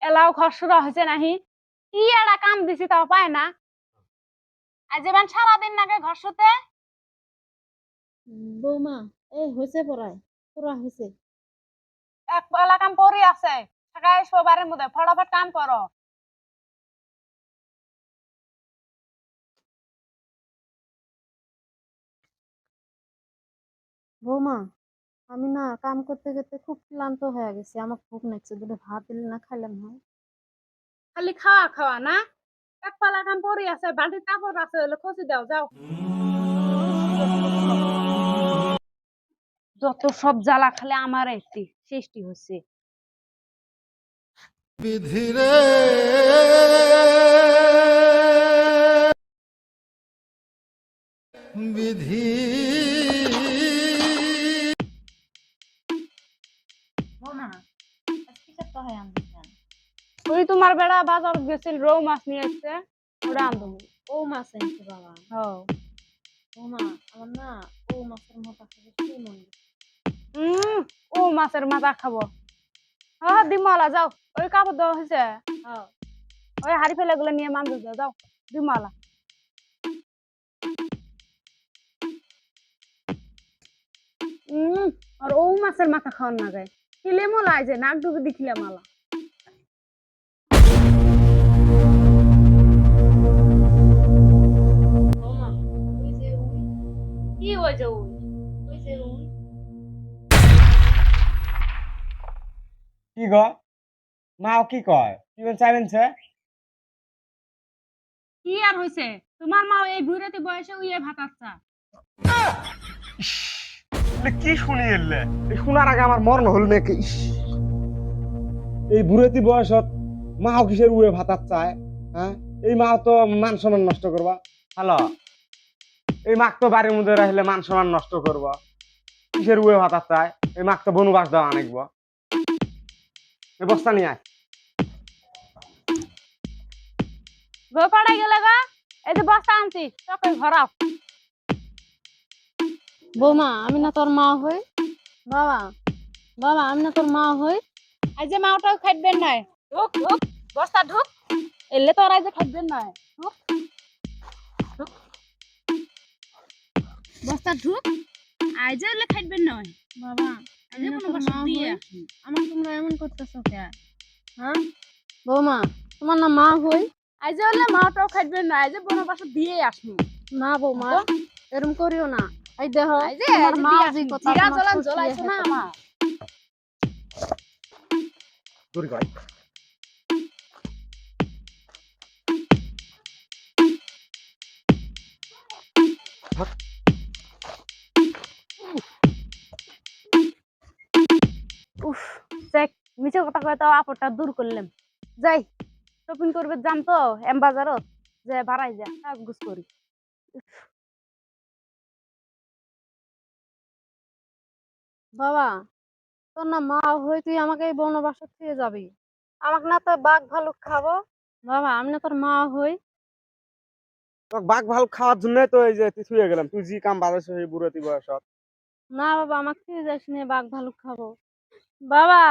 Allow খসড়া হয়েছে নাহি কি একটা কাম দিছি তাও পায় না। আজ যেমন সারাদিন নাগে ঘরসতে বৌমা এই হয়েছে পড়ায় তোরা হয়েছে। এক বেলা কাম পড়ি আছে সকাল সবারের মধ্যে ফটাফট কাম করো। বৌমা আমি না কাম করতে করতে খুব ক্লান্ত হয়ে গেছি, আমার ভোক লাগছে, দুটো ভাত দিলে না খাইলাম হয়। খালি খাওয়া খাওয়া না, এক পালা কাম পড়ি আছে, বালতির কাপড় আছে, হলে খসি দাও যাও। যত সব জ্বালা খালে আমার একটি সৃষ্টি হচ্ছে। বিধিরে বিধি ওই তোমার বেড়া বাজার গেছিল, রৌ মাছ নিয়ে এসছে, ওটা আনবো। ও মাছ আনছে বাবা। হ্যাঁ বৌমা আমার না ও মাছের মাথা খেতে সেই মন গেছে। ও মাছের মাথা খাবো। হ্যাঁ দিমালা যাও, ওই কাপড় দেওয়া হয়েছে, হ্যাঁ ওই হাড়ি ফেলে গুলো নিয়ে মাছ দাও, যাও দিমালা। আর ও মাছের মাথা খাওয়ার না গায়ে খিলে মোলাই যে নাক ডুবে দিখিলে মালা। বৌমা ওই যে উই, কি ওই যে ওই ওই যে উই। কি গো মাও কি কয় কি বল চাইবেন সে? কি আর হইছে, তোমার মা এই বুড়াতে বয়সে উইয়ে ভাত আচ্ছা। কি শুনি এলে এই শোনার আগে আমার মরণ হল নাকি। এই বুড়েতি বয়সত মাও কিসের উয়ে ভাতার চায়? হ্যাঁ এই মা তো মান সম্মান নষ্ট করবা। হ্যালো এই মাক তো বাড়ির মধ্যে রাখলে মান সম্মান নষ্ট করবা, কিসের উয়ে ভাতার চায়? এই মাক তো বনবাস দেওয়া আনিকব। এই বস্তা নিয়ে আয়। গোপাড়াই গেলে গা, এই যে বস্তা আনছি চকে ভরাও। বৌমা আমি না তোর মা হই। বাবা বাবা আমি না তোর মা হই। এই যে মাওটাও খাইবেন নয়, ঢুক ঢুক বস্তা ঢুক, এলে তো আর এই যে খাইবেন নয়, ঢুক ঢুক বস্তা ঢুক, আই যে এলে খাইবেন নয়। বাবা এই যে আমি না কোনো তোর বস্তা মা দিয়ে হই। আসুন। আমার তোমরা এমন করতেছো কে? হ্যাঁ বৌমা তোমার না মা হই। এই যে এলে মাওটাও খাইবেন নয়, এই যে বনো বাসা দিয়ে আসুন। না বৌমা এরকম করিও না। এই দেখো এই যে তোমার মা দিয়ে যে আসুন, কথা জিরা তোমার জ্বলান শ্বশুর জ্বলাইছো না এসে আমার। দূর কয় উফ দেখ মিছে কথা কয়ে তাও আপদটা দূর করলাম। যাই শপিং করবে যাম তো এম বাজারত, যে ভাড়াই যা কাজ গুছ করি। বাবা তোর না মা হই, তুই আমাকে এই বনবাসে থেকে যাবি, আমাকে না তো বাঘ ভালুক খাবো। বাবা আমি না তোর মা হই। তোকে বাঘ ভাল খাওয়ার জন্যই তো এই যে তুই শুয়ে গেলাম, তুই জি কাম বাজাইছ এই বুড়েতি বয়সত। না বাবা আমাকে থেকে যাস নে, বাঘ ভালুক খাবো। বাবা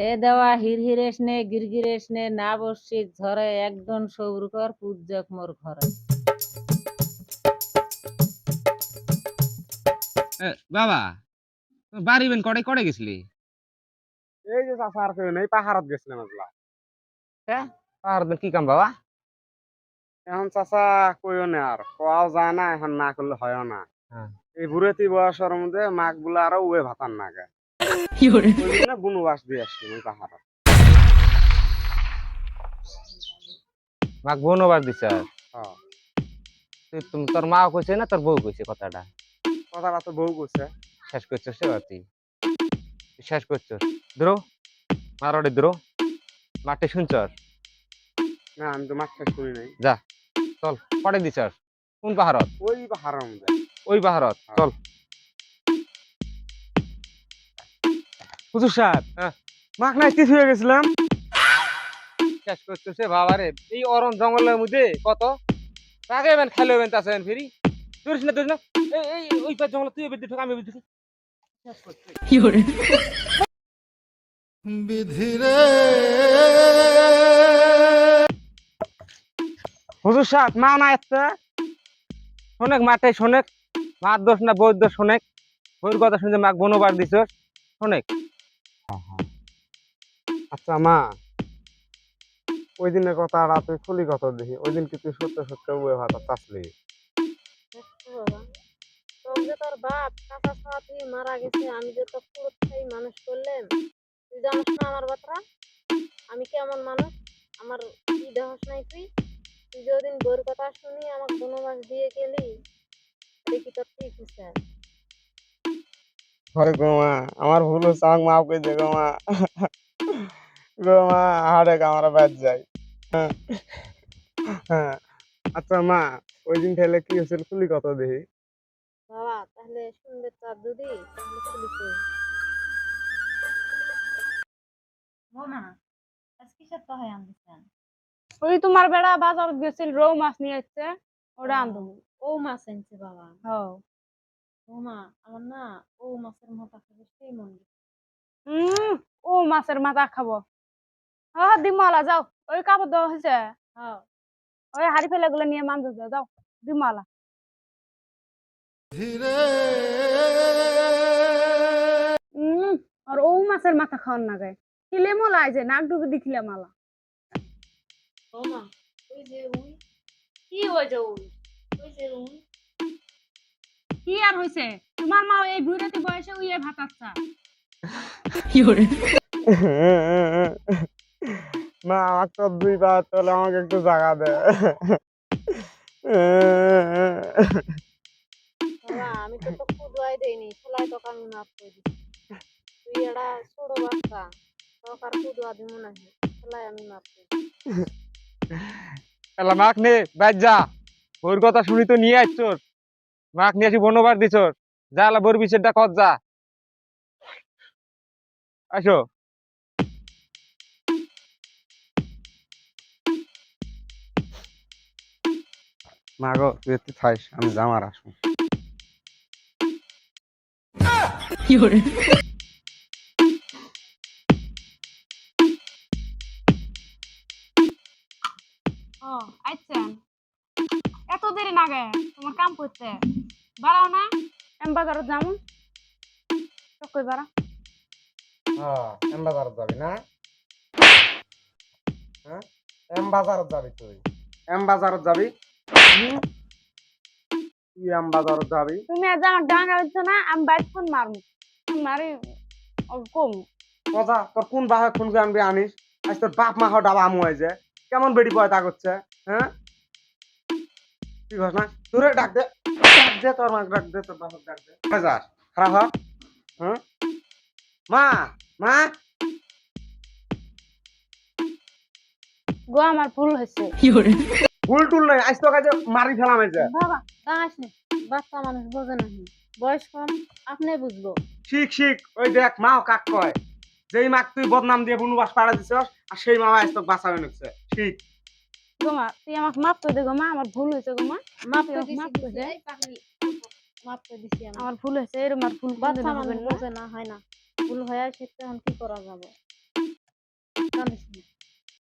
এ দেওয়া হিরহিরেশ নে গিরগিরেশ নে না বসছি ঝরে একদম সবরুকর পূজ্যক মোর ঘরে। বাবা বাড়ি বেন কড়ে কড়ে গেছিলি? এই যে চাষা আর কেউ নেই, পাহাড়ত গেছিলাম একলা। আর কি কাম বাবা? এখন চাষা কইও না, আর কোয়াও যায় না, এখন না করলে হয়ও না। হ্যাঁ। এই বুড়েতি বয়সের মধ্যে মাক গুলা আরো উয়ে ভাতার না গায়, ওই জন্য বনবাস দিয়ে আসছি ওই পাহাড়ত। মাক বনবাস দিছ? হ্যাঁ। তোর মা কইছে না তোর বউ কইছে কথাটা? কথাটা তো বউ কইছে। শেষ করছিস সে বাতি শেষ করছিস দ্রো মারোড়ি দ্রো মাঠে শুনছস? না আমি তো মাছ শুনি নাই। যা চল পড়ে দিছস। কোন পাহাড়ত? ওই পাহাড়ের মধ্যে। ওই পাহাড়ত চল। হুজুর সাহেব, হ্যাঁ। মাখ নাই স্থির হয়ে গেছিলাম। শেষ করতেছে বাবারে, এই অরণ জঙ্গলের মধ্যে কত আগে এবেন খাইলে এবেন তাছেন ফিরি তুরিস না তুরিস না। এই ওই পার জঙ্গল তুই এবেন ঢোক আমি এবেন ঢুকি। শেষ করতে হুজুর সাহেব, মা না এসছে। শোনেক মাঠে শোনেক, মার দোষ না বউর দোষ শোনেক। বউর কথা শুনে মাক বনবার দিছ শোনেক। আচ্ছা মা, ওই দিনের কথা আর তুই খুলি কথা দেখি, ওই দিন কি তুই সত্য সত্য উয়ে ভাতা চাষলি? দেখছো বাবা, তোর যে তোর বাপ কাঁচা ছাওয়া তুই মারা গেছে, আমি যে তোর পুরো থেকে মানুষ করলাম, তুই জানিস না আমার বাতরা আমি কেমন মানুষ, আমার কি দেহস নাই তুই? তুই যে ওদিন বউর কথা শুনি আমাকে বনবাস দিয়ে গেলি, দেখি তোর ঠিক হচ্ছে। হয় গো মা, আমার ভুল হচ্ছে, আমাকে মাফ করে দে গো মা। গো মা, হাড়ে আমার বাদ যায়। হ্যাঁ। আচ্ছা মা, ওই দিন তাহলে কি হয়েছিল খুলি কথা দেখি। বাবা তাহলে শুনবে চার যদি তাহলে খুলি কই। বৌমা আজ কিসের তো হয় আনতেছেন? ওই তোমার বেড়া বাজার গেছিল, রৌ মাছ নিয়ে আসছে, ওটা আনতো। ও মাছ আনছে বাবা। হ্যাঁ। বৌমা আমার না ও মাছের মাথা খাবে সেই মন গেছে। ও মাছের মাথা খাবো? হ্যাঁ দিমালা যাও, ওই কাপড় দেওয়া হয়েছে, হ্যাঁ ওই হাড়ি ফেলে গুলো নিয়ে মান যাও, যাও দিমালা। আর ও মাছের মাথা খাওয়ার না গায়ে খিলে মোলা যে নাক ডুবে দিখিলে মালা। বৌমা ওই যে উই, কি ওই যে ওই? ওই যে উই। কি আর হয়েছে? তোমার মা এই বুড়াতে বয়সে উইয়ে ভাত আচ্ছা। মা, আমার তো 2 পা চলে, আমাকে একটু জায়গা দে। বাবা আমি তো তো খুদুয়াই দেইনি, সেলাই তোকে আমি মাফ করে দিচ্ছি। তুই এটা ছোট বাচ্চা, তোকে আর খুদুয়া দিব না, সেলাই আমি মাফ করে দিচ্ছি। এলা মাক নে বাইর যা, বউর কথা শুনি তো নিয়ে আসছস, মাক নিয়ে আসি বনবার দিছস, যা এলা বউর বিচারটা কর যা। আসো। মা গো, তুই একটু থাইস, আমি জামার আসবো। ও আচ্ছা, এত দেরি না গে তোমার কাম করতে? বাড়াও না, এম বাজারত যাবো, কই বাড়া। হ্যাঁ, এম বাজারত যাবি না? হ্যাঁ, এম বাজারত যাবি তুই? এম বাজারত যাবি? তুই এম বাজারত যাবি? তুমি আজ আমার ডাঙা হইছো না, আমি বাইক ফোন মারমু, মারি কম। কথা তোর কোন বাহে কোন আনবি আনিস? আজ তোর বাপ মা হওয়া ডাবা আমু হয়েছে, কেমন বেড়ি পয়তা করছে? হ্যাঁ, তুই ঘস না, তোরে ডাক দে, ডাক দে, তোর মাকে ডাক দে, তোর বাপকে ডাক দে। কোথায় যাস? খারাপ হ? হ্যাঁ, মা, মা। গো আমার ভুল হয়েছে। ভুল টুল নাই, আজ তো কাজে মারি ফেলাম হয়েছে। বাবা দাঁড়াস নে, বাচ্চা মানুষ বোঝে না, বয়স কম, আপনি বুঝবো। শিখ শিখ, ওই দেখ মাও কাক কয়, যেই মাক তুই বদনাম দিয়ে বনবাস পাড়া দিছস, আর সেই মা আজ তোকে বাঁচাবে নিচ্ছে। শিখ। গো মা তুই আমাকে মাফ করে দে গো মা, আমার ভুল হয়েছে গো মা, মাফ তুই করে আমাকে মাফ দিছি, করে দে। এই পাগলি, মাফ করে দিছি আমি। আমার ভুল হয়েছে, এরকম আর ভুল বাচ্চা কোনদিন মানুষ হবে না। বোঝে না, হয় না, ভুল হয়ে সেটা এখন কি করা যাবে? জানিস না।